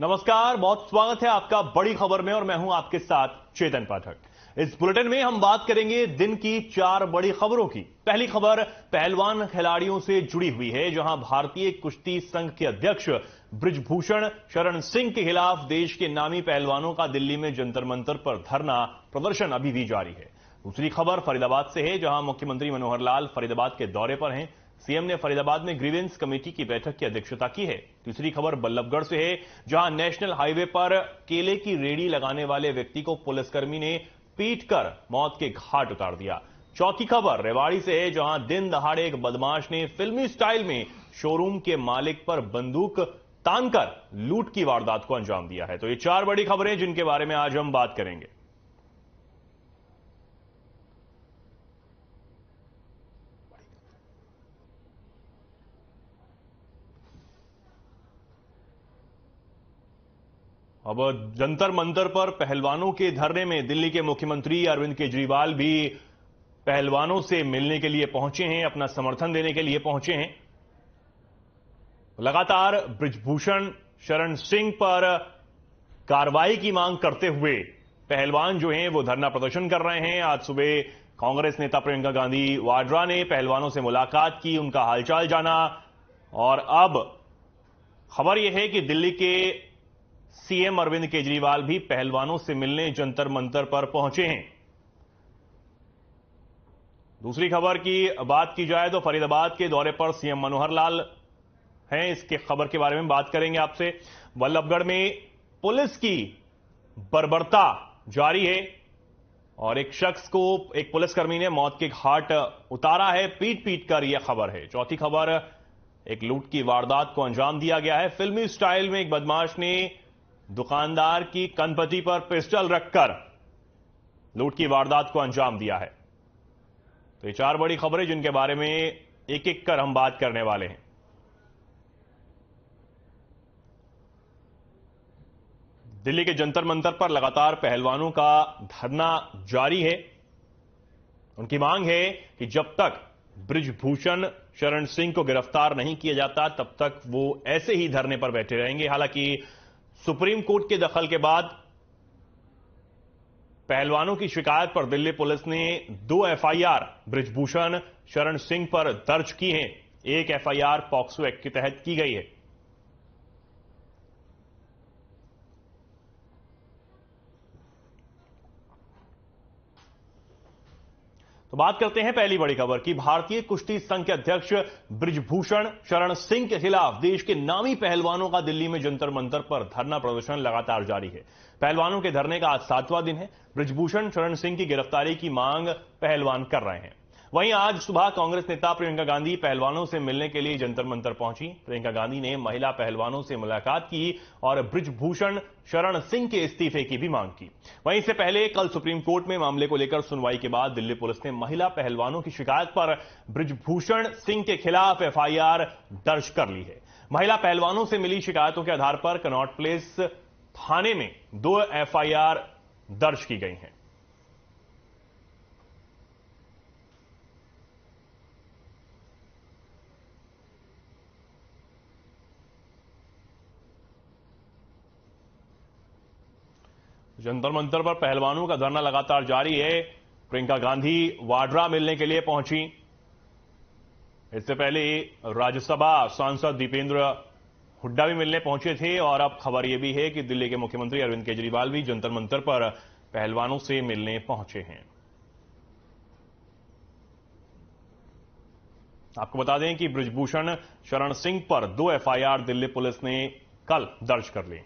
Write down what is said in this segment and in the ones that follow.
नमस्कार, बहुत स्वागत है आपका बड़ी खबर में और मैं हूं आपके साथ चेतन पाठक। इस बुलेटिन में हम बात करेंगे दिन की 4 बड़ी खबरों की। पहली खबर पहलवान खिलाड़ियों से जुड़ी हुई है, जहां भारतीय कुश्ती संघ के अध्यक्ष बृजभूषण शरण सिंह के खिलाफ देश के नामी पहलवानों का दिल्ली में जंतर मंतर पर धरना प्रदर्शन अभी भी जारी है। दूसरी खबर फरीदाबाद से है, जहां मुख्यमंत्री मनोहर लाल फरीदाबाद के दौरे पर हैं। सीएम ने फरीदाबाद में ग्रीवेंस कमेटी की बैठक की अध्यक्षता की है। तीसरी खबर बल्लभगढ़ से है, जहां नेशनल हाईवे पर केले की रेडी लगाने वाले व्यक्ति को पुलिसकर्मी ने पीटकर मौत के घाट उतार दिया। चौथी खबर रेवाड़ी से है, जहां दिन दहाड़े एक बदमाश ने फिल्मी स्टाइल में शोरूम के मालिक पर बंदूक तानकर लूट की वारदात को अंजाम दिया है। तो ये 4 बड़ी खबरें जिनके बारे में आज हम बात करेंगे। अब जंतर मंतर पर पहलवानों के धरने में दिल्ली के मुख्यमंत्री अरविंद केजरीवाल भी पहलवानों से मिलने के लिए पहुंचे हैं, अपना समर्थन देने के लिए पहुंचे हैं। लगातार बृजभूषण शरण सिंह पर कार्रवाई की मांग करते हुए पहलवान जो हैं वो धरना प्रदर्शन कर रहे हैं। आज सुबह कांग्रेस नेता प्रियंका गांधी वाड्रा ने पहलवानों से मुलाकात की, उनका हालचाल जाना और अब खबर यह है कि दिल्ली के सीएम अरविंद केजरीवाल भी पहलवानों से मिलने जंतर मंतर पर पहुंचे हैं। दूसरी खबर की बात की जाए तो फरीदाबाद के दौरे पर सीएम मनोहर लाल हैं, इसके खबर के बारे में बात करेंगे आपसे। बल्लभगढ़ में पुलिस की बर्बरता जारी है और एक शख्स को एक पुलिसकर्मी ने मौत के घाट उतारा है, पीट पीट कर यह खबर है। चौथी खबर एक लूट की वारदात को अंजाम दिया गया है। फिल्मी स्टाइल में एक बदमाश ने दुकानदार की कनपटी पर पिस्टल रखकर लूट की वारदात को अंजाम दिया है। तो ये 4 बड़ी खबरें जिनके बारे में एक एक कर हम बात करने वाले हैं। दिल्ली के जंतर मंतर पर लगातार पहलवानों का धरना जारी है। उनकी मांग है कि जब तक बृजभूषण शरण सिंह को गिरफ्तार नहीं किया जाता तब तक वो ऐसे ही धरने पर बैठे रहेंगे। हालांकि सुप्रीम कोर्ट के दखल के बाद पहलवानों की शिकायत पर दिल्ली पुलिस ने 2 एफआईआर बृजभूषण शरण सिंह पर दर्ज की हैं। एक एफआईआर पॉक्सो एक्ट के तहत की गई है। तो बात करते हैं पहली बड़ी खबर की। भारतीय कुश्ती संघ के अध्यक्ष बृजभूषण शरण सिंह के खिलाफ देश के नामी पहलवानों का दिल्ली में जंतर मंतर पर धरना प्रदर्शन लगातार जारी है। पहलवानों के धरने का आज 7वां दिन है। बृजभूषण शरण सिंह की गिरफ्तारी की मांग पहलवान कर रहे हैं। वहीं आज सुबह कांग्रेस नेता प्रियंका गांधी पहलवानों से मिलने के लिए जंतर मंतर पहुंची। प्रियंका गांधी ने महिला पहलवानों से मुलाकात की और बृजभूषण शरण सिंह के इस्तीफे की भी मांग की। वहीं इससे पहले कल सुप्रीम कोर्ट में मामले को लेकर सुनवाई के बाद दिल्ली पुलिस ने महिला पहलवानों की शिकायत पर बृजभूषण सिंह के खिलाफ एफआईआर दर्ज कर ली है। महिला पहलवानों से मिली शिकायतों के आधार पर कनॉट प्लेस थाने में 2 एफआईआर दर्ज की गई हैं। जंतर मंतर पर पहलवानों का धरना लगातार जारी है। प्रियंका गांधी वाड्रा मिलने के लिए पहुंची। इससे पहले राज्यसभा सांसद दीपेंद्र हुड्डा भी मिलने पहुंचे थे और अब खबर यह भी है कि दिल्ली के मुख्यमंत्री अरविंद केजरीवाल भी जंतर मंतर पर पहलवानों से मिलने पहुंचे हैं। आपको बता दें कि बृजभूषण शरण सिंह पर 2 एफआईआर दिल्ली पुलिस ने कल दर्ज कर ली।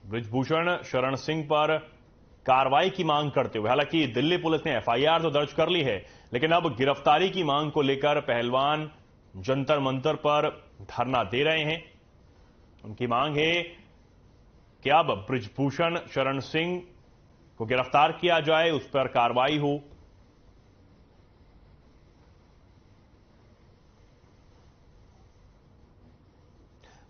बृजभूषण शरण सिंह पर कार्रवाई की मांग करते हुए, हालांकि दिल्ली पुलिस ने एफआईआर तो दर्ज कर ली है, लेकिन अब गिरफ्तारी की मांग को लेकर पहलवान जंतर मंतर पर धरना दे रहे हैं। उनकी मांग है कि अब बृजभूषण शरण सिंह को गिरफ्तार किया जाए, उस पर कार्रवाई हो।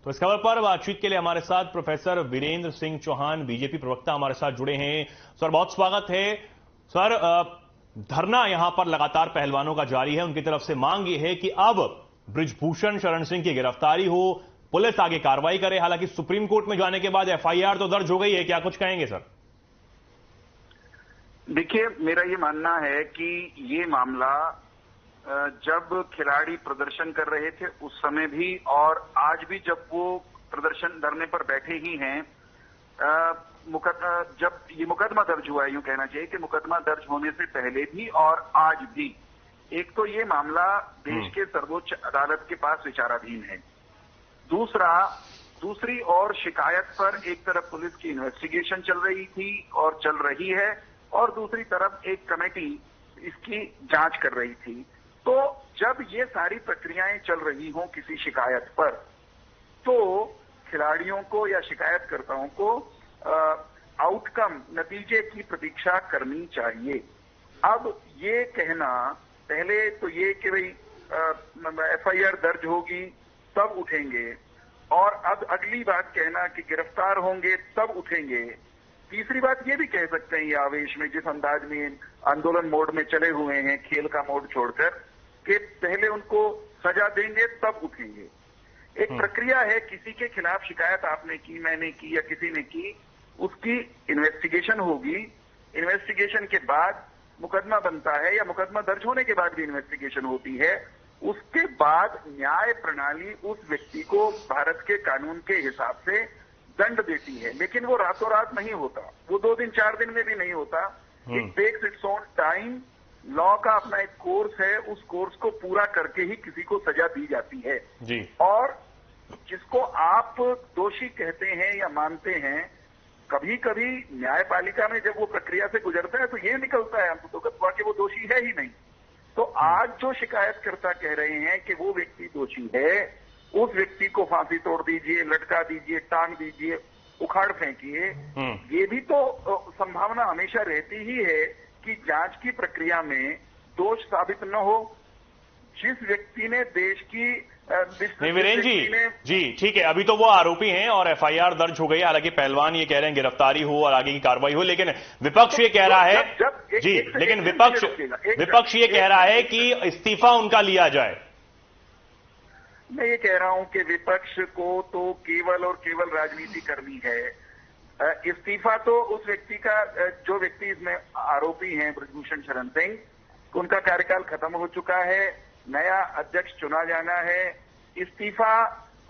तो इस खबर पर बातचीत के लिए हमारे साथ प्रोफेसर वीरेंद्र सिंह चौहान बीजेपी प्रवक्ता हमारे साथ जुड़े हैं। सर, बहुत स्वागत है। सर, धरना यहां पर लगातार पहलवानों का जारी है। उनकी तरफ से मांग यह है कि अब बृजभूषण शरण सिंह की गिरफ्तारी हो, पुलिस आगे कार्रवाई करे। हालांकि सुप्रीम कोर्ट में जाने के बाद एफआईआर तो दर्ज हो गई है, क्या कुछ कहेंगे सर? देखिए, मेरा ये मानना है कि ये मामला जब खिलाड़ी प्रदर्शन कर रहे थे उस समय भी और आज भी जब वो प्रदर्शन धरने पर बैठे ही हैं, जब ये मुकदमा दर्ज हुआ है, यूं कहना चाहिए कि मुकदमा दर्ज होने से पहले भी और आज भी, एक तो ये मामला देश के सर्वोच्च अदालत के पास विचाराधीन है। दूसरी और शिकायत पर एक तरफ पुलिस की इन्वेस्टिगेशन चल रही थी और चल रही है, और दूसरी तरफ एक कमेटी इसकी जांच कर रही थी। तो जब ये सारी प्रक्रियाएं चल रही हों किसी शिकायत पर, तो खिलाड़ियों को या शिकायतकर्ताओं को आउटकम, नतीजे की प्रतीक्षा करनी चाहिए। अब ये कहना, पहले तो ये कि भाई एफआईआर दर्ज होगी तब उठेंगे, और अब अगली बात कहना कि गिरफ्तार होंगे तब उठेंगे। तीसरी बात ये भी कह सकते हैं, ये आवेश में जिस अंदाज में आंदोलन मोड में चले हुए हैं, खेल का मोड छोड़कर, कि पहले उनको सजा देंगे तब उठेंगे। एक प्रक्रिया है, किसी के खिलाफ शिकायत आपने की, मैंने की या किसी ने की, उसकी इन्वेस्टिगेशन होगी। इन्वेस्टिगेशन के बाद मुकदमा बनता है, या मुकदमा दर्ज होने के बाद भी इन्वेस्टिगेशन होती है। उसके बाद न्याय प्रणाली उस व्यक्ति को भारत के कानून के हिसाब से दंड देती है, लेकिन वो रातों रात नहीं होता, वो 2 दिन 4 दिन में भी नहीं होता। It takes its own time. Law का अपना एक कोर्स है, उस कोर्स को पूरा करके ही किसी को सजा दी जाती है जी। और जिसको आप दोषी कहते हैं या मानते हैं, कभी कभी न्यायपालिका में जब वो प्रक्रिया से गुजरता है तो ये निकलता है हमको तो कि वो दोषी है ही नहीं। तो आज जो शिकायतकर्ता कह रहे हैं कि वो व्यक्ति दोषी है, उस व्यक्ति को फांसी तोड़ दीजिए, लटका दीजिए, टांग दीजिए, उखाड़ फेंकिए, ये भी तो संभावना हमेशा रहती ही है कि जांच की प्रक्रिया में दोष साबित न हो। जिस व्यक्ति ने देश की वीरेन जी ठीक है, अभी तो वो आरोपी हैं और एफआईआर दर्ज हो गई है। हालांकि पहलवान ये कह रहे हैं गिरफ्तारी हो और आगे की कार्रवाई हो, लेकिन विपक्ष ये कह रहा है लेकिन विपक्ष ये कह रहा है कि इस्तीफा उनका लिया जाए। मैं ये कह रहा हूं कि विपक्ष को तो केवल और केवल राजनीति करनी है। इस्तीफा तो उस व्यक्ति का, जो व्यक्ति इसमें आरोपी हैं बृजभूषण शरण सिंह, उनका कार्यकाल खत्म हो चुका है, नया अध्यक्ष चुना जाना है। इस्तीफा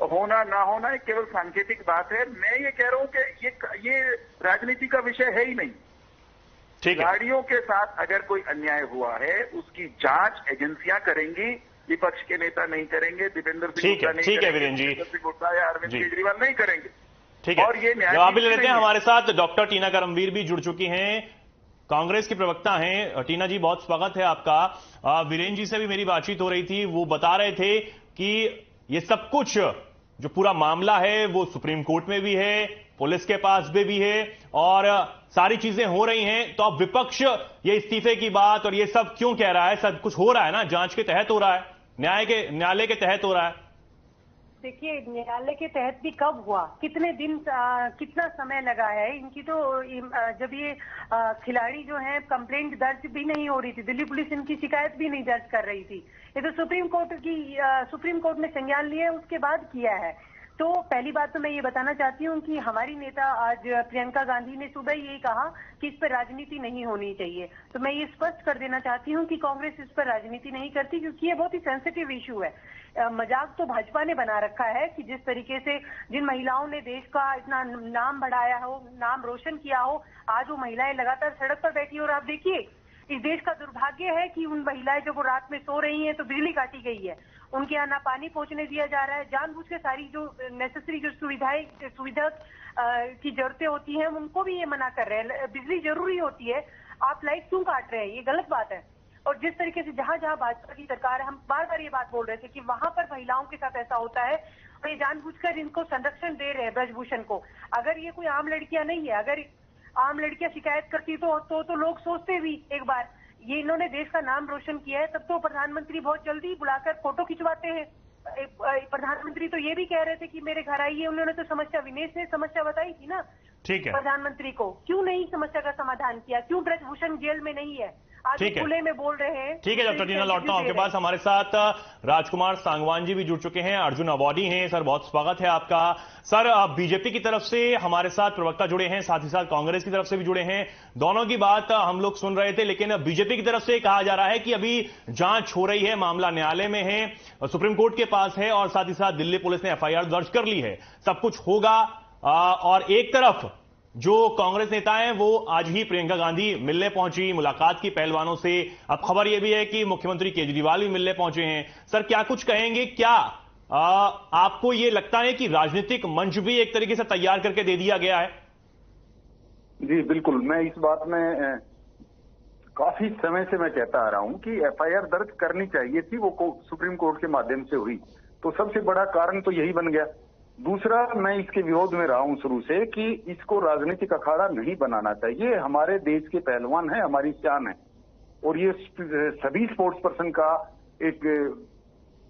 होना ना होना एक केवल सांकेतिक बात है। मैं ये कह रहा हूं कि ये राजनीति का विषय है ही नहीं। खिलाड़ियों के साथ अगर कोई अन्याय हुआ है उसकी जांच एजेंसियां करेंगी, विपक्ष के नेता नहीं करेंगे, दीपेंद्र सिंह गुप्ता नहीं करेंगे, वीरेन जी, या अरविंद केजरीवाल नहीं करेंगे। ठीक है, और ये जवाब भी ले लेते हैं। हमारे साथ डॉक्टर टीना करमवीर भी जुड़ चुकी हैं, कांग्रेस की प्रवक्ता हैं। टीना जी, बहुत स्वागत है आपका। वीरेन जी से भी मेरी बातचीत हो रही थी, वो बता रहे थे कि ये सब कुछ जो पूरा मामला है वो सुप्रीम कोर्ट में भी है, पुलिस के पास भी है और सारी चीजें हो रही हैं। तो अब विपक्ष ये इस्तीफे की बात और ये सब क्यों कह रहा है? सब कुछ हो रहा है ना, जांच के तहत हो रहा है, न्यायालय के तहत हो रहा है। देखिए, न्यायालय के तहत भी कब हुआ, कितने दिन, कितना समय लगा है इनकी। तो जब ये खिलाड़ी जो है, कंप्लेंट दर्ज भी नहीं हो रही थी, दिल्ली पुलिस इनकी शिकायत भी नहीं दर्ज कर रही थी। ये तो सुप्रीम कोर्ट ने संज्ञान लिया, उसके बाद किया है। तो पहली बात तो मैं ये बताना चाहती हूँ कि हमारी नेता आज प्रियंका गांधी ने सुबह यही कहा कि इस पर राजनीति नहीं होनी चाहिए। तो मैं ये स्पष्ट कर देना चाहती हूँ कि कांग्रेस इस पर राजनीति नहीं करती, क्योंकि ये बहुत ही सेंसिटिव इशू है। मजाक तो भाजपा ने बना रखा है कि जिस तरीके से जिन महिलाओं ने देश का इतना नाम बढ़ाया हो, नाम रोशन किया हो, आज वो महिलाएं लगातार सड़क पर बैठी। और आप देखिए, इस देश का दुर्भाग्य है कि उन महिलाएं जब वो रात में सो रही हैं तो बिजली काटी गई है, उनके यहाँ ना पानी पहुंचने दिया जा रहा है। जानबूझ के सारी जो नेसेसरी जो सुविधा की जरूरतें होती हैं उनको भी ये मना कर रहे हैं। बिजली जरूरी होती है, आप लाइट क्यों काट रहे हैं? ये गलत बात है। और जिस तरीके से जहां जहां भाजपा की सरकार है, हम बार बार ये बात बोल रहे थे कि वहां पर महिलाओं के साथ ऐसा होता है और ये जानबूझकर इनको संरक्षण दे रहे हैं ब्रजभूषण को। अगर ये कोई आम लड़कियां नहीं है, अगर आम लड़कियां शिकायत करती तो लोग सोचते भी एक बार, ये इन्होंने देश का नाम रोशन किया है, तब तो प्रधानमंत्री बहुत जल्दी बुलाकर फोटो खिंचवाते हैं। प्रधानमंत्री तो ये भी कह रहे थे कि मेरे घर आइए, उन्होंने तो समस्या, विनेश ने समस्या बताई थी ना, ठीक है। प्रधानमंत्री को क्यों नहीं समस्या का समाधान किया? क्यों ब्रजभूषण जेल में नहीं है? आज खुले में बोल रहे हैं। ठीक है, डॉक्टर टीना लौटता हूं आपके पास। हमारे साथ राजकुमार सांगवान जी भी जुड़ चुके हैं, अर्जुन अवॉर्डी हैं। सर बहुत स्वागत है आपका। सर बीजेपी की तरफ से हमारे साथ प्रवक्ता जुड़े हैं, साथ ही साथ कांग्रेस की तरफ से भी जुड़े हैं। दोनों की बात हम लोग सुन रहे थे, लेकिन बीजेपी की तरफ से कहा जा रहा है कि अभी जांच हो रही है, मामला न्यायालय में है, सुप्रीम कोर्ट के पास है और साथ ही साथ दिल्ली पुलिस ने एफआईआर दर्ज कर ली है, सब कुछ होगा। और एक तरफ जो कांग्रेस नेता हैं वो आज ही प्रियंका गांधी मिलने पहुंची, मुलाकात की पहलवानों से। अब खबर यह भी है कि मुख्यमंत्री केजरीवाल भी मिलने पहुंचे हैं। सर क्या कुछ कहेंगे? क्या आपको यह लगता है कि राजनीतिक मंच भी एक तरीके से तैयार करके दे दिया गया है? जी बिल्कुल, मैं इस बात में काफी समय से मैं कहता आ रहा हूं कि एफआईआर दर्ज करनी चाहिए थी, वो सुप्रीम कोर्ट के माध्यम से हुई, तो सबसे बड़ा कारण तो यही बन गया। दूसरा, मैं इसके विरोध में रहा हूं शुरू से कि इसको राजनीतिक अखाड़ा नहीं बनाना चाहिए। हमारे देश के पहलवान हैं, हमारी शान है, और ये सभी स्पोर्ट्स पर्सन का एक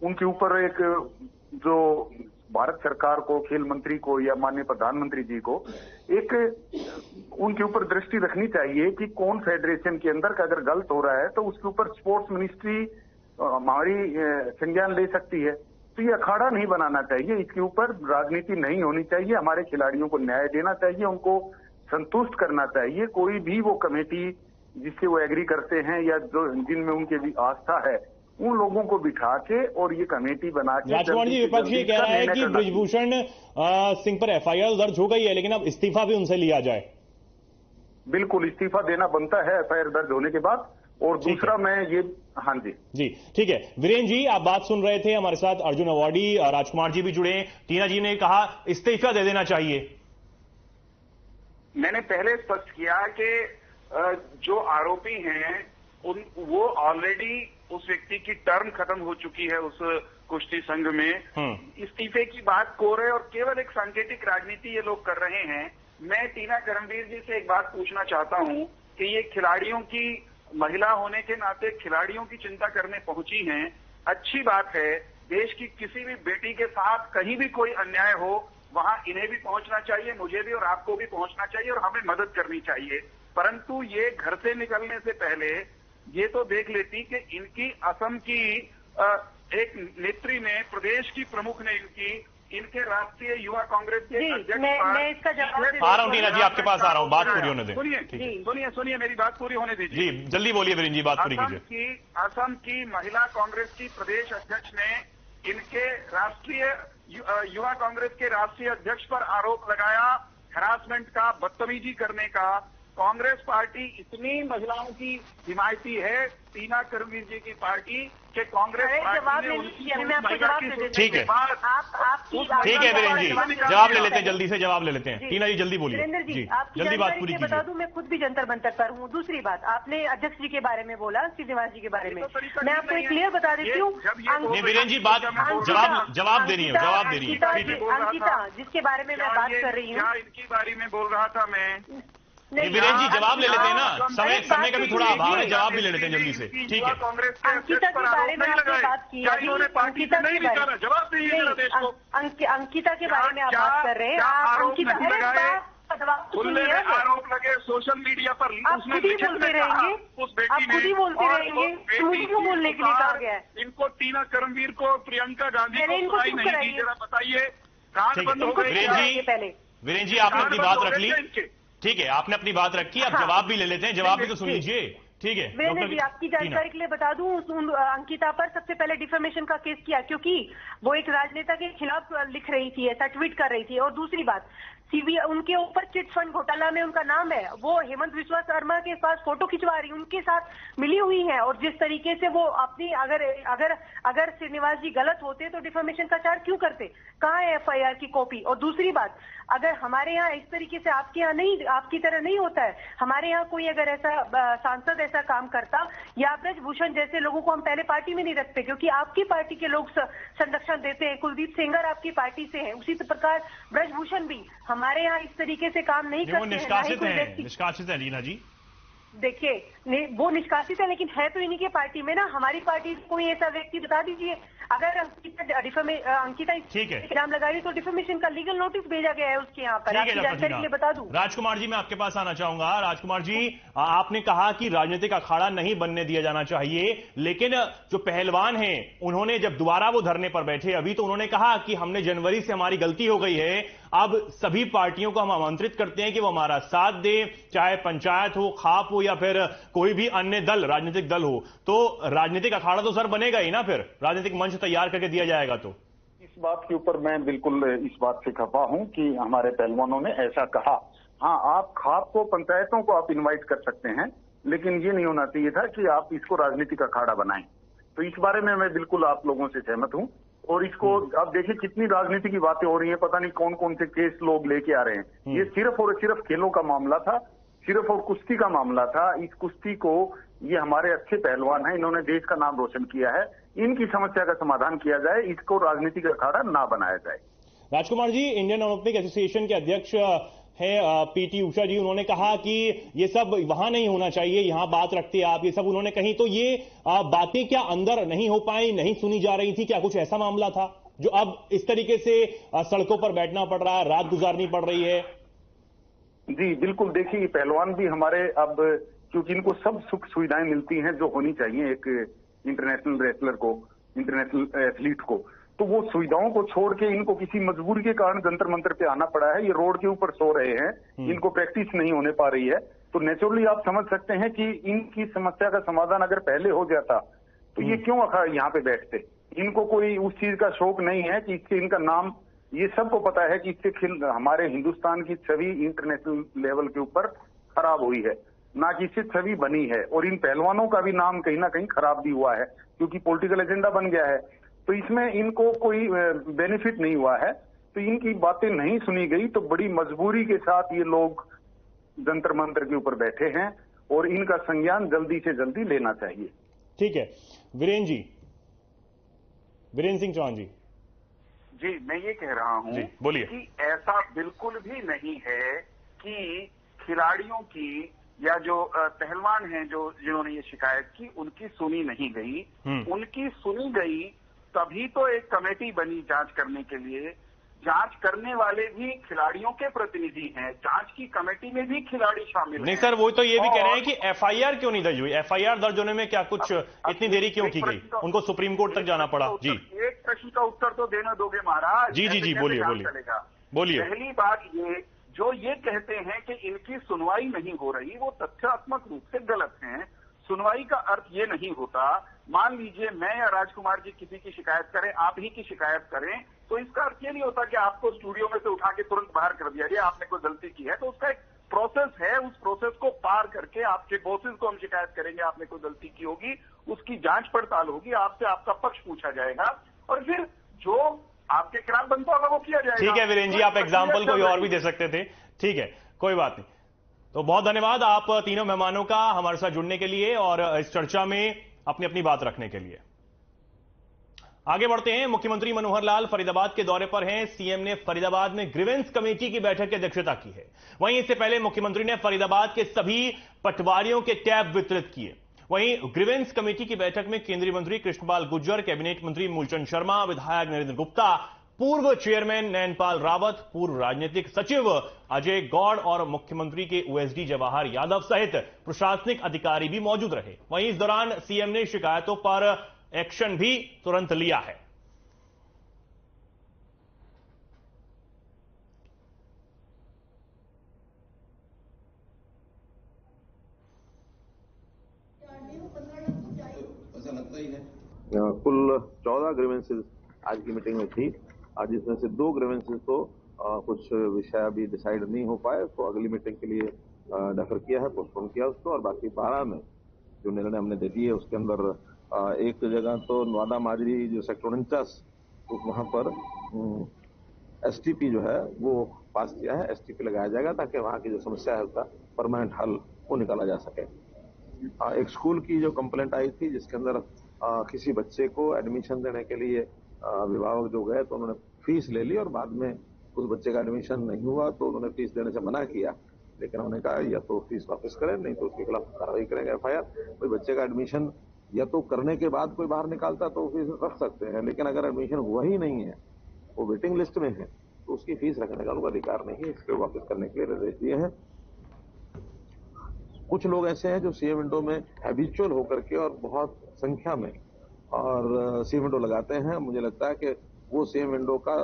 उनके ऊपर एक जो भारत सरकार को, खेल मंत्री को या माननीय प्रधानमंत्री जी को एक उनके ऊपर दृष्टि रखनी चाहिए कि कौन फेडरेशन के अंदर का अगर गलत हो रहा है तो उसके ऊपर स्पोर्ट्स मिनिस्ट्री हमारी संज्ञान ले सकती है। तो ये अखाड़ा नहीं बनाना चाहिए, इसके ऊपर राजनीति नहीं होनी चाहिए। हमारे खिलाड़ियों को न्याय देना चाहिए, उनको संतुष्ट करना चाहिए। कोई भी वो कमेटी जिससे वो एग्री करते हैं या जो जिनमें उनकी भी आस्था है, उन लोगों को बिठा के और ये कमेटी बना के। राजकुमार जी, विपक्ष ये कह रहा है कि ब्रजभूषण सिंह पर एफआईआर दर्ज हो गई है, लेकिन अब इस्तीफा भी उनसे लिया जाए। बिल्कुल, इस्तीफा देना बनता है एफआईआर दर्ज होने के बाद। और दूसरा मैं ये, हाँ जी ठीक है। वीरेंद्र जी आप बात सुन रहे थे, हमारे साथ अर्जुन अवॉर्डी, राजकुमार जी भी जुड़े। टीना जी ने कहा इस्तीफा दे देना चाहिए। मैंने पहले स्पष्ट किया कि जो आरोपी हैं वो ऑलरेडी उस व्यक्ति की टर्म खत्म हो चुकी है उस कुश्ती संघ में। इस्तीफे की बात को रहे और केवल एक सांकेतिक राजनीति ये लोग कर रहे हैं। मैं टीना करमवीर जी से एक बात पूछना चाहता हूं कि ये खिलाड़ियों की, महिला होने के नाते खिलाड़ियों की चिंता करने पहुंची हैं, अच्छी बात है। देश की किसी भी बेटी के साथ कहीं भी कोई अन्याय हो वहां इन्हें भी पहुंचना चाहिए, मुझे भी और आपको भी पहुंचना चाहिए और हमें मदद करनी चाहिए। परंतु ये घर से निकलने से पहले ये तो देख लेती कि इनकी असम की एक नेत्री ने, प्रदेश की प्रमुख ने इनके राष्ट्रीय युवा कांग्रेस के अध्यक्ष, मैं इसका जवाब आ रहा हूँ टीना जी, आपके पास आ रहा हूँ, बात पूरी होने दें। सुनिए मेरी बात पूरी होने दीजिए जी, जल्दी बोलिए वीरेंद्र जी, बात पूरी कीजिए। असम की महिला कांग्रेस की प्रदेश अध्यक्ष ने इनके राष्ट्रीय युवा कांग्रेस के राष्ट्रीय अध्यक्ष पर आरोप लगाया हरासमेंट का, बदतमीजी करने का। कांग्रेस पार्टी इतनी महिलाओं की हिमायती है, टीना करमवीर जी की पार्टी, कि कांग्रेस पार्टी ने उनकी ठीक है, ठीक है वीरेंद्र जी, जवाब ले लेते हैं, जल्दी से जवाब ले लेते हैं। टीना जी जल्दी बोलिए। वीरेंद्र जी, आपकी जल्दी बात पूरी बता दूं, मैं खुद भी जंतर मंतर पर हूँ। दूसरी बात, आपने अध्यक्ष जी के बारे में बोला, श्रीनिवास जी के बारे में, मैं आपको एक क्लियर बता देती हूँ। वीरेंद्र जी बात जवाब दे रही है, जवाब दे रही है। अंकिता जिसके बारे में मैं बात कर रही हूँ, इनकी बारे में बोल रहा था मैं। वीरेंद्र जी जवाब ले लेते हैं ना, समय का भी थोड़ा अभाव है, जवाब भी ले लेते हैं जल्दी से। ठीक है, अंकिता के बारे में आपने बात की, अंकिता के बारे, जवाब दीजिए को। अंकिता के बारे में आप बात कर रहे हैं। खुले में आरोप लगे सोशल मीडिया पर, आप खुद ही बोलते रहेंगे, उस बेटी ने, खुद ही बोलते रहेंगे, मुझे क्यों बोलने के लिए कहा गया है? इनको टीना करमवीर को, प्रियंका गांधी को सुनाई नहीं दी, जरा बताइए, कान बंद हो गए। वीरेंद्र जी आपने अपनी बात रख ली, ठीक है, आपने अपनी बात रखी, अब जवाब भी ले लेते हैं, जवाब भी तो सुन लीजिए। ठीक है, वीरेंद्र जी आपकी जानकारी के लिए बता दूं, अंकिता पर सबसे पहले डिफेमेशन का केस किया क्योंकि वो एक राजनेता के खिलाफ लिख रही थी, ऐसा ट्वीट कर रही थी। और दूसरी बात, सीबीआई उनके ऊपर चिट फंड घोटाला में उनका नाम है, वो हेमंत विश्वा शर्मा के पास फोटो खिंचवा रही, उनके साथ मिली हुई है। और जिस तरीके से वो अपनी, अगर श्रीनिवास जी गलत होते तो डिफेमेशन का चार्ज क्यों करते? कहाँ है एफआईआर की कॉपी? और दूसरी बात, अगर हमारे यहाँ इस तरीके से आपके यहाँ नहीं, आपकी तरह नहीं होता है, हमारे यहाँ कोई अगर ऐसा सांसद ऐसा काम करता या ब्रजभूषण जैसे लोगों को हम पहले पार्टी में नहीं रखते, क्योंकि आपकी पार्टी के लोग संरक्षण देते हैं। कुलदीप सेंगर आपकी पार्टी से है, उसी प्रकार ब्रजभूषण भी हमारे यहाँ इस तरीके से काम नहीं करते हैं। निष्कासित है रीना जी। देखिए वो निष्कासित है, लेकिन है तो इन्हीं की पार्टी में ना। हमारी पार्टी कोई ऐसा व्यक्ति बता दीजिए। अगर अंकिता ठीक है, इल्जाम लगा रही तो डिफेमेशन का लीगल नोटिस भेजा गया है उसके यहाँ पर। आपकी जानकारी के लिए बता दूं। राजकुमार जी, मैं आपके पास आना चाहूंगा। राजकुमार जी, आपने कहा कि राजनीतिक अखाड़ा नहीं बनने दिया जाना चाहिए, लेकिन जो पहलवान हैं उन्होंने जब दोबारा वो धरने पर बैठे अभी, तो उन्होंने कहा कि हमने जनवरी से हमारी गलती हो गई है, अब सभी पार्टियों को हम आमंत्रित करते हैं कि वो हमारा साथ दे, चाहे पंचायत हो, खाप हो या फिर कोई भी अन्य दल, राजनीतिक दल हो। तो राजनीतिक अखाड़ा तो सर बनेगा ही ना, फिर राजनीतिक मंच तैयार करके दिया जाएगा। तो इस बात के ऊपर मैं बिल्कुल इस बात से खफा हूं कि हमारे पहलवानों ने ऐसा कहा। हाँ, आप खाप को, पंचायतों को आप इनवाइट कर सकते हैं, लेकिन ये नहीं होना चाहिए था कि आप इसको राजनीतिक अखाड़ा बनाएं। तो इस बारे में मैं बिल्कुल आप लोगों से सहमत हूं। और इसको आप देखिए कितनी राजनीति की बातें हो रही हैं, पता नहीं कौन कौन से केस लोग लेके आ रहे हैं। ये सिर्फ और सिर्फ खेलों का मामला था, सिर्फ और कुश्ती का मामला था। इस कुश्ती को, ये हमारे अच्छे पहलवान हैं, इन्होंने देश का नाम रोशन किया है, इनकी समस्या का समाधान किया जाए, इसको राजनीतिक अखाड़ा ना बनाया जाए। Rajkumar ji, Indian Olympic association के अध्यक्ष है पीटी उषा जी, उन्होंने कहा कि ये सब वहां नहीं होना चाहिए, यहां बात रखते आप, ये सब उन्होंने कही। तो ये बातें क्या अंदर नहीं हो पाई, नहीं सुनी जा रही थी? क्या कुछ ऐसा मामला था जो अब इस तरीके से सड़कों पर बैठना पड़ रहा है, रात गुजारनी पड़ रही है? जी बिल्कुल, देखिए पहलवान भी हमारे अब, क्योंकि इनको सब सुख सुविधाएं मिलती हैं जो होनी चाहिए एक इंटरनेशनल रेसलर को, इंटरनेशनल एथलीट को, तो वो सुविधाओं को छोड़ के इनको किसी मजबूरी के कारण जंतर मंतर पे आना पड़ा है। ये रोड के ऊपर सो रहे हैं, इनको प्रैक्टिस नहीं होने पा रही है। तो नेचुरली आप समझ सकते हैं कि इनकी समस्या का समाधान अगर पहले हो जाता तो ये क्यों यहाँ पे बैठते। इनको कोई उस चीज का शौक नहीं है कि इससे इनका नाम, ये सबको पता है कि इससे हमारे हिंदुस्तान की छवि इंटरनेशनल लेवल के ऊपर खराब हुई है, ना कि इससे छवि बनी है। और इन पहलवानों का भी नाम कहीं ना कहीं खराब भी हुआ है, क्योंकि पॉलिटिकल एजेंडा बन गया है। तो इसमें इनको कोई बेनिफिट नहीं हुआ है। तो इनकी बातें नहीं सुनी गई, तो बड़ी मजबूरी के साथ ये लोग जंतर मंतर के ऊपर बैठे हैं, और इनका संज्ञान जल्दी से जल्दी लेना चाहिए। ठीक है, वीरेंद्र जी, वीरेंद्र सिंह चौहान जी। जी, मैं ये कह रहा हूं बोलिए कि ऐसा बिल्कुल भी नहीं है कि खिलाड़ियों की या जो पहलवान हैं जो जिन्होंने ये शिकायत की, उनकी सुनी नहीं गई। उनकी सुनी गई, तभी तो एक कमेटी बनी जांच करने के लिए। जांच करने वाले भी खिलाड़ियों के प्रतिनिधि हैं, जांच की कमेटी में भी खिलाड़ी शामिल नहीं सर, वो तो ये भी कह रहे हैं कि एफआईआर क्यों नहीं दर्ज हुई? एफआईआर दर्ज होने में क्या कुछ इतनी देरी क्यों की गई? उनको सुप्रीम कोर्ट तक जाना पड़ा। जी, एक प्रश्न का उत्तर तो देने दोगे महाराज? जी जी जी, बोलिए बोलिए। पहली बात, ये जो ये कहते हैं कि इनकी सुनवाई नहीं हो रही, वो तथ्यात्मक रूप से गलत हैं। सुनवाई का अर्थ ये नहीं होता, मान लीजिए मैं या राजकुमार जी किसी की शिकायत करें, आप ही की शिकायत करें, तो इसका अर्थ ये नहीं होता कि आपको स्टूडियो में से उठा के तुरंत बाहर कर दिया गया, आपने कोई गलती की है। तो उसका एक प्रोसेस है, उस प्रोसेस को पार करके आपके बॉसेस को हम शिकायत करेंगे, आपने कोई गलती की होगी, उसकी जांच पड़ताल होगी, आपसे आपका पक्ष पूछा जाएगा, और फिर जो आपके खिलाफ बनता होगा वो किया जाएगा। ठीक है वीरेंद्र जी, आप एग्जाम्पल कोई और भी दे सकते थे। ठीक है, कोई बात नहीं। तो बहुत धन्यवाद आप तीनों मेहमानों का हमारे साथ जुड़ने के लिए और इस चर्चा में अपनी अपनी बात रखने के लिए। आगे बढ़ते हैं। मुख्यमंत्री मनोहर लाल फरीदाबाद के दौरे पर हैं। सीएम ने फरीदाबाद में ग्रीवेंस कमेटी की बैठक की अध्यक्षता की है। वहीं इससे पहले मुख्यमंत्री ने फरीदाबाद के सभी पटवारियों के टैब वितरित किए। वहीं ग्रीवेंस कमेटी की बैठक में केंद्रीय मंत्री कृष्णपाल गुर्जर, कैबिनेट मंत्री मूलचंद शर्मा, विधायक नरेंद्र गुप्ता, पूर्व चेयरमैन नयनपाल रावत, पूर्व राजनीतिक सचिव अजय गौड़ और मुख्यमंत्री के ओएसडी जवाहर यादव सहित प्रशासनिक अधिकारी भी मौजूद रहे। वहीं इस दौरान सीएम ने शिकायतों पर एक्शन भी तुरंत लिया है। ऐसा लगता ही है। कुल 14 ग्रीवेंसेस आज की मीटिंग में थी। आज इसमें से 2 ग्रीवेंसेस तो कुछ विषय अभी डिसाइड नहीं हो पाए, तो अगली मीटिंग के लिए डेफर किया है, पोस्टपोन किया उसको। और बाकी 12 में जो निर्णय हमने दे दिए, उसके अंदर एक जगह तो नवादा माजरी जो सेक्टर 49, तो वहां पर एसटीपी जो है वो पास किया है, एसटीपी लगाया जाएगा ताकि वहां की जो समस्या है उसका परमानेंट हल वो निकाला जा सके। एक स्कूल की जो कंप्लेंट आई थी जिसके अंदर किसी बच्चे को एडमिशन देने के लिए अभिभावक जो गए तो उन्होंने फीस ले ली और बाद में उस बच्चे का एडमिशन नहीं हुआ तो उन्होंने फीस देने से मना किया। लेकिन उन्होंने कहा या तो फीस वापस करें, नहीं तो उसके खिलाफ कार्रवाई करेंगे FIR। कोई बच्चे का एडमिशन या तो करने के बाद कोई बाहर निकालता तो फीस रख सकते हैं, लेकिन अगर एडमिशन हुआ ही नहीं है, वो वेटिंग लिस्ट में है, तो उसकी फीस रखने का उनका अधिकार नहीं है। इसको वापस करने के लिए निर्देश दिए हैं। कुछ लोग ऐसे हैं जो सीएम विंडो में हैबिचुअल होकर के और बहुत संख्या में और सीएम विंडो लगाते हैं। मुझे लगता है कि वो सीएम विंडो का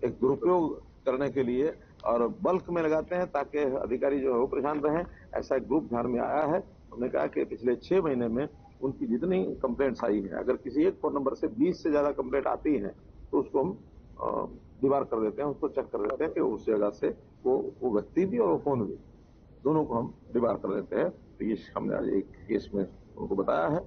एक दुरुपयोग करने के लिए और बल्क में लगाते हैं ताकि अधिकारी जो है वो परेशान रहें। ऐसा एक ग्रुप ध्यान में आया है। हमने कहा कि पिछले 6 महीने में उनकी जितनी कंप्लेंट्स आई हैं, अगर किसी एक फोन नंबर से 20 से ज्यादा कंप्लेंट आती हैं तो उसको हम दीवार कर देते हैं, उसको चेक कर देते हैं कि उस जगह से वो व्यक्ति भी और वो फोन भी, दोनों को हम दीवार कर देते हैं। तो ये हमने आज एक केस में उनको बताया है।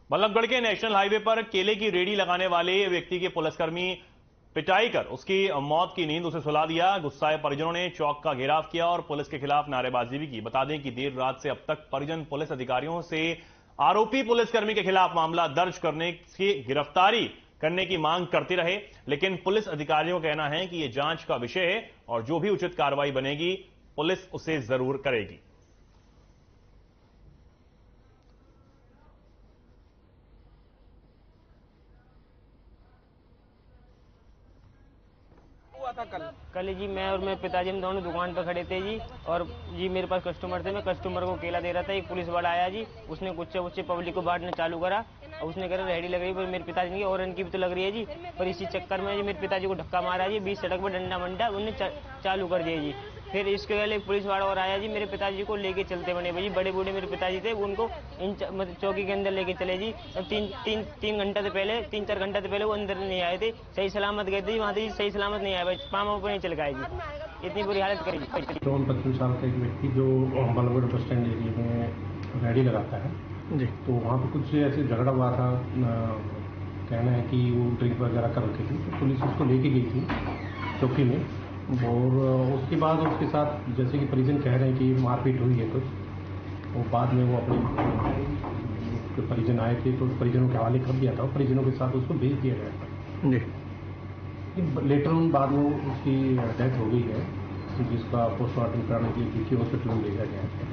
बल्लभगढ़ के नेशनल हाईवे पर केले की रेडी लगाने वाले व्यक्ति के पुलिसकर्मी पिटाई कर उसकी मौत की नींद उसे सुला दिया। गुस्साए परिजनों ने चौक का घेराव किया और पुलिस के खिलाफ नारेबाजी भी की। बता दें कि देर रात से अब तक परिजन पुलिस अधिकारियों से आरोपी पुलिसकर्मी के खिलाफ मामला दर्ज करने की गिरफ्तारी करने की मांग करते रहे, लेकिन पुलिस अधिकारियों का कहना है कि यह जांच का विषय है और जो भी उचित कार्रवाई बनेगी पुलिस उसे जरूर करेगी। कल जी मैं और मेरे पिताजी हम दोनों दुकान पर खड़े थे जी, और जी मेरे पास कस्टमर थे, मैं कस्टमर को केला दे रहा था। एक पुलिस वाला आया जी, उसने गुच्छे पब्लिक को बांटना चालू करा और उसने कहा रेडी लग रही है, पर मेरे पिताजी की और इनकी भी तो लग रही है जी। पर इसी चक्कर में जी मेरे पिताजी को धक्का मारा जी, बीच सड़क पर डंडा मंडा उन्हें चालू कर दिया जी। फिर इसके पहले एक पुलिस वाला और आया जी, मेरे पिताजी को लेके चलते बने भाई, बड़े बूढ़े मेरे पिताजी थे, उनको मतलब चौकी के अंदर लेके चले जी। अब 3-4 घंटे से पहले वो अंदर नहीं आए थे, सही सलामत गए थे वहाँ से, सही सलामत नहीं आए भाई, पाँव पर नहीं चल गए जी। इतनी बुरी हालत करी। 25 साल का एक व्यक्ति जो बल्लभगढ़ बस स्टैंड एरिया में रेडी लगाता है जी, तो वहाँ पर कुछ ऐसे झगड़ा हुआ था। कहना है कि वो ड्रिंक वगैरह कर रखी थी, तो पुलिस उसको लेके गई थी चौकी में, और उसके बाद उसके साथ जैसे कि परिजन कह रहे हैं कि मारपीट हुई है कुछ, और बाद में वो अपने परिजन आए थे तो परिजनों के हवाले कर दिया था, और परिजनों के साथ उसको भेज दिया गया था जी। लेटर ऑन बाद में उसकी डेथ हो गई है, जिसका पोस्टमार्टम कराने के लिए पीछे हॉस्पिटल में भेजा गया है।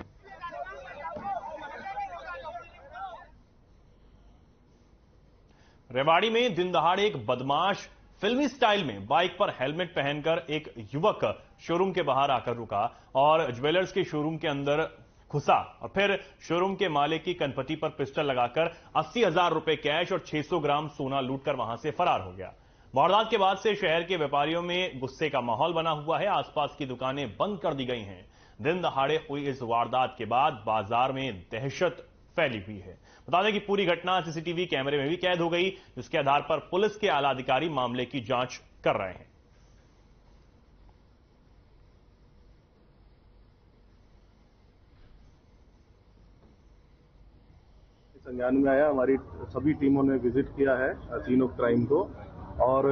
रेवाड़ी में दिन दहाड़े एक बदमाश फिल्मी स्टाइल में बाइक पर हेलमेट पहनकर एक युवक शोरूम के बाहर आकर रुका और ज्वेलर्स के शोरूम के अंदर घुसा और फिर शोरूम के मालिक की कनपटी पर पिस्टल लगाकर 80,000 रुपए कैश और 600 ग्राम सोना लूटकर वहां से फरार हो गया। वारदात के बाद से शहर के व्यापारियों में गुस्से का माहौल बना हुआ है। आसपास की दुकानें बंद कर दी गई हैं। दिन दहाड़े हुई इस वारदात के बाद बाजार में दहशत फैली हुई है। बता दें कि पूरी घटना सीसीटीवी कैमरे में भी कैद हो गई, जिसके आधार पर पुलिस के आला अधिकारी मामले की जांच कर रहे हैं। संज्ञान में आया, हमारी सभी टीमों ने विजिट किया है सीन ऑफ क्राइम को, और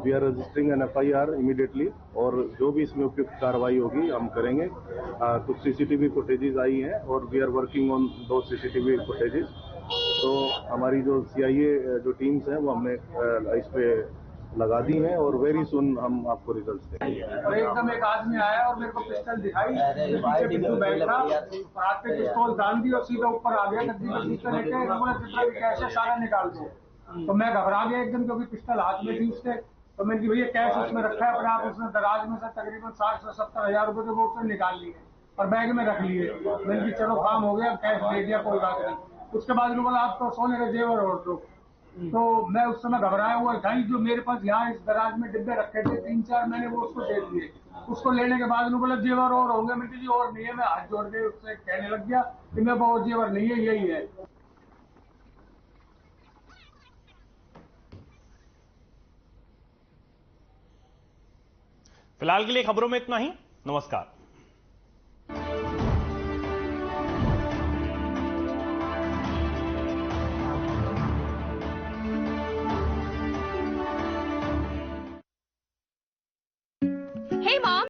we are registering an FIR immediately, और जो भी इसमें उपयुक्त कार्रवाई होगी हम करेंगे। कुछ CCTV फुटेजेस आई हैं और वी आर वर्किंग ऑन दो CCTV फुटेजेस। तो हमारी जो CIA जो टीम्स हैं वो हमने इस पे लगा दी हैं और वेरी सुन हम आपको रिजल्ट देंगे। और एकदम एक आदमी आया और मेरे को पिस्टल दिखाई, पीछे बिल्कुल बैठा और हाथ पे पिस्तौल डाल दी और सीधा ऊपर आ गया, गद्दी पर पिस्टल लेके जितना भी कैश है सारा निकाल दो। तो मैं घबरा गया एकदम, क्योंकि पिस्टल हाथ में थी उसके। तो मैंने कहा भैया कैश उसमें रखा है अपने आप, उसने दराज में से तकरीबन 60 से 70 हजार रुपए के वो उसने निकाल लिए और बैग में रख लिए। मैंने कहा चलो काम हो गया, कैश ले दिया, कोई बात नहीं। उसके बाद उन्होंने बोला आप तो सोने का जेवर और दो। तो मैं उस समय घबराया हुआ था, जो मेरे पास यहाँ इस दराज में डिब्बे रखे थे 3-4, मैंने वो उसको दे दिए। उसको लेने के बाद उन्होंने बोला जेवर और होंगे, मैंने जी और नहीं है। मैं हाथ जोड़ के उससे कहने लग गया कि मेरे पास जेवर नहीं है, यही है। फिलहाल के लिए खबरों में इतना ही। नमस्कार।